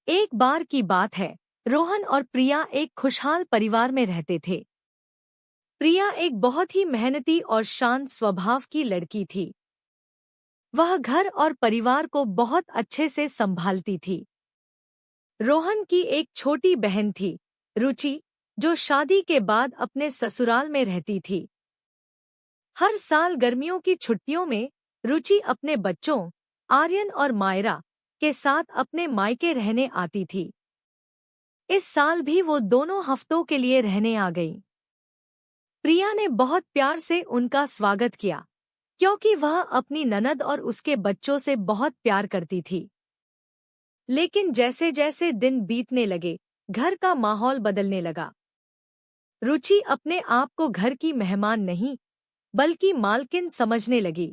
एक बार की बात है, रोहन और प्रिया एक खुशहाल परिवार में रहते थे। प्रिया एक बहुत ही मेहनती और शांत स्वभाव की लड़की थी। वह घर और परिवार को बहुत अच्छे से संभालती थी। रोहन की एक छोटी बहन थी, रुचि, जो शादी के बाद अपने ससुराल में रहती थी। हर साल गर्मियों की छुट्टियों में रुचि अपने बच्चों आर्यन और मायरा के साथ अपने मायके रहने आती थी। इस साल भी वो दोनों हफ्तों के लिए रहने आ गई। प्रिया ने बहुत प्यार से उनका स्वागत किया, क्योंकि वह अपनी ननद और उसके बच्चों से बहुत प्यार करती थी। लेकिन जैसे जैसे दिन बीतने लगे, घर का माहौल बदलने लगा। रुचि अपने आप को घर की मेहमान नहीं, बल्कि मालकिन समझने लगी।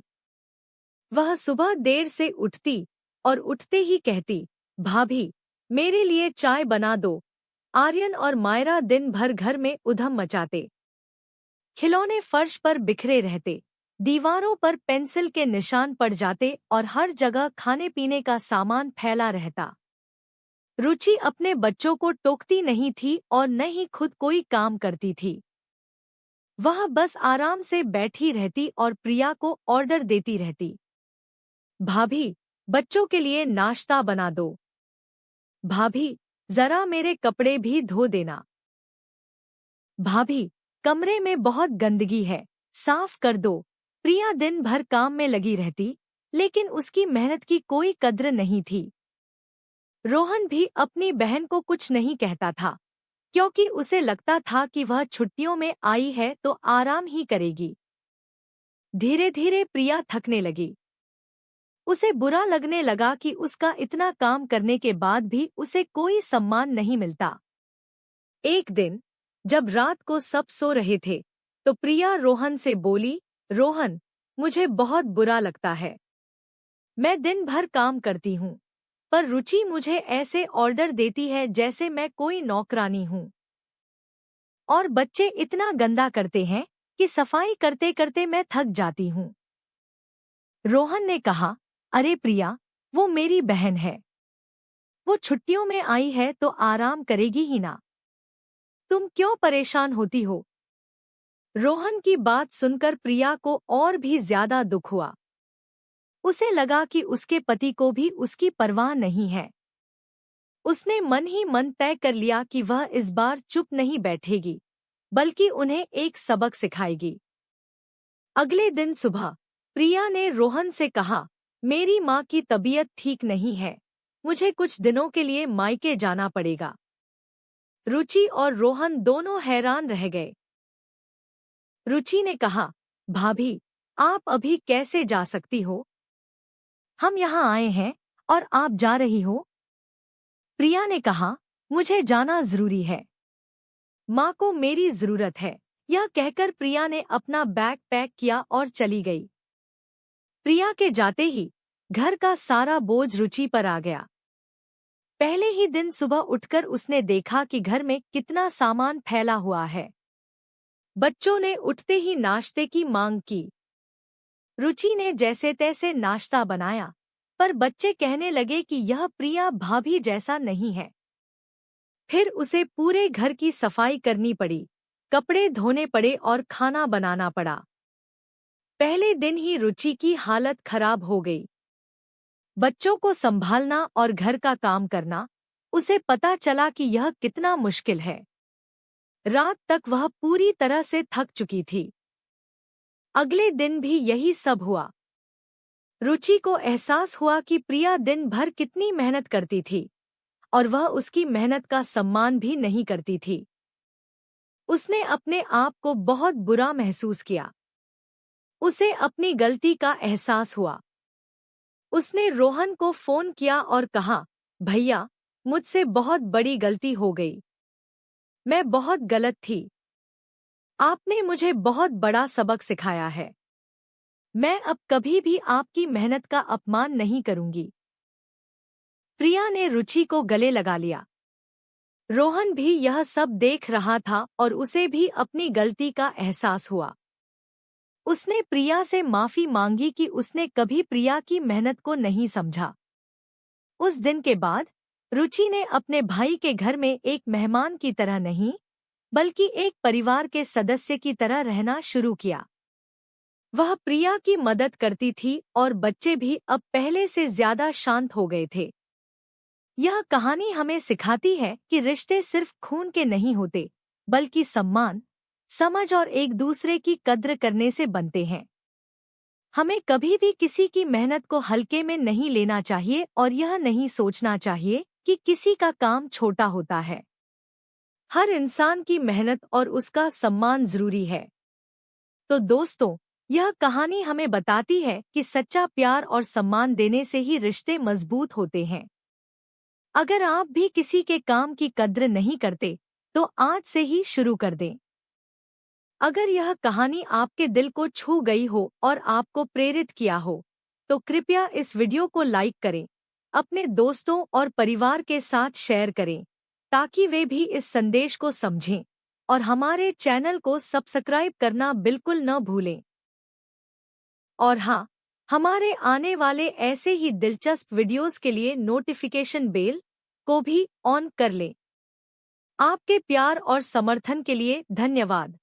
वह सुबह देर से उठती और उठते ही कहती, भाभी, मेरे लिए चाय बना दो। आर्यन और मायरा दिन भर घर में उधम मचाते। खिलौने फर्श पर बिखरे रहते, दीवारों पर पेंसिल के निशान पड़ जाते और हर जगह खाने पीने का सामान फैला रहता। रुचि अपने बच्चों को टोकती नहीं थी और न ही खुद कोई काम करती थी। वह बस आराम से बैठी रहती और प्रिया को ऑर्डर देती रहती। भाभी, बच्चों के लिए नाश्ता बना दो। भाभी, जरा मेरे कपड़े भी धो देना। भाभी, कमरे में बहुत गंदगी है, साफ कर दो। प्रिया दिन भर काम में लगी रहती, लेकिन उसकी मेहनत की कोई कद्र नहीं थी। रोहन भी अपनी बहन को कुछ नहीं कहता था, क्योंकि उसे लगता था कि वह छुट्टियों में आई है तो आराम ही करेगी। धीरे धीरे प्रिया थकने लगी। उसे बुरा लगने लगा कि उसका इतना काम करने के बाद भी उसे कोई सम्मान नहीं मिलता। एक दिन, जब रात को सब सो रहे थे, तो प्रिया रोहन से बोली, रोहन, मुझे बहुत बुरा लगता है। मैं दिन भर काम करती हूँ, पर रुचि मुझे ऐसे ऑर्डर देती है जैसे मैं कोई नौकरानी हूँ। और बच्चे इतना गंदा करते हैं कि सफाई करते करते मैं थक जाती हूँ। रोहन ने कहा, अरे प्रिया, वो मेरी बहन है। वो छुट्टियों में आई है तो आराम करेगी ही ना। तुम क्यों परेशान होती हो? रोहन की बात सुनकर प्रिया को और भी ज्यादा दुख हुआ। उसे लगा कि उसके पति को भी उसकी परवाह नहीं है। उसने मन ही मन तय कर लिया कि वह इस बार चुप नहीं बैठेगी, बल्कि उन्हें एक सबक सिखाएगी। अगले दिन सुबह प्रिया ने रोहन से कहा, मेरी माँ की तबीयत ठीक नहीं है, मुझे कुछ दिनों के लिए मायके जाना पड़ेगा। रुचि और रोहन दोनों हैरान रह गए। रुचि ने कहा, भाभी, आप अभी कैसे जा सकती हो? हम यहाँ आए हैं और आप जा रही हो? प्रिया ने कहा, मुझे जाना जरूरी है। माँ को मेरी जरूरत है। यह कहकर प्रिया ने अपना बैग पैक किया और चली गई। प्रिया के जाते ही घर का सारा बोझ रुचि पर आ गया। पहले ही दिन सुबह उठकर उसने देखा कि घर में कितना सामान फैला हुआ है। बच्चों ने उठते ही नाश्ते की मांग की। रुचि ने जैसे तैसे नाश्ता बनाया, पर बच्चे कहने लगे कि यह प्रिया भाभी जैसा नहीं है। फिर उसे पूरे घर की सफाई करनी पड़ी, कपड़े धोने पड़े और खाना बनाना पड़ा। पहले दिन ही रुचि की हालत खराब हो गई। बच्चों को संभालना और घर का काम करना, उसे पता चला कि यह कितना मुश्किल है। रात तक वह पूरी तरह से थक चुकी थी। अगले दिन भी यही सब हुआ। रुचि को एहसास हुआ कि प्रिया दिन भर कितनी मेहनत करती थी और वह उसकी मेहनत का सम्मान भी नहीं करती थी। उसने अपने आप को बहुत बुरा महसूस किया। उसे अपनी गलती का एहसास हुआ। उसने रोहन को फोन किया और कहा, भैया, मुझसे बहुत बड़ी गलती हो गई। मैं बहुत गलत थी। आपने मुझे बहुत बड़ा सबक सिखाया है। मैं अब कभी भी आपकी मेहनत का अपमान नहीं करूंगी। प्रिया ने रुचि को गले लगा लिया। रोहन भी यह सब देख रहा था और उसे भी अपनी गलती का एहसास हुआ। उसने प्रिया से माफी मांगी कि उसने कभी प्रिया की मेहनत को नहीं समझा। उस दिन के बाद रुचि ने अपने भाई के घर में एक मेहमान की तरह नहीं, बल्कि एक परिवार के सदस्य की तरह रहना शुरू किया। वह प्रिया की मदद करती थी और बच्चे भी अब पहले से ज्यादा शांत हो गए थे। यह कहानी हमें सिखाती है कि रिश्ते सिर्फ खून के नहीं होते, बल्कि सम्मान, समझ और एक दूसरे की कद्र करने से बनते हैं। हमें कभी भी किसी की मेहनत को हल्के में नहीं लेना चाहिए और यह नहीं सोचना चाहिए कि किसी का काम छोटा होता है। हर इंसान की मेहनत और उसका सम्मान जरूरी है। तो दोस्तों, यह कहानी हमें बताती है कि सच्चा प्यार और सम्मान देने से ही रिश्ते मजबूत होते हैं। अगर आप भी किसी के काम की कद्र नहीं करते, तो आज से ही शुरू कर दें। अगर यह कहानी आपके दिल को छू गई हो और आपको प्रेरित किया हो, तो कृपया इस वीडियो को लाइक करें, अपने दोस्तों और परिवार के साथ शेयर करें, ताकि वे भी इस संदेश को समझें, और हमारे चैनल को सब्सक्राइब करना बिल्कुल न भूलें। और हाँ, हमारे आने वाले ऐसे ही दिलचस्प वीडियोस के लिए नोटिफिकेशन बेल को भी ऑन कर लें। आपके प्यार और समर्थन के लिए धन्यवाद।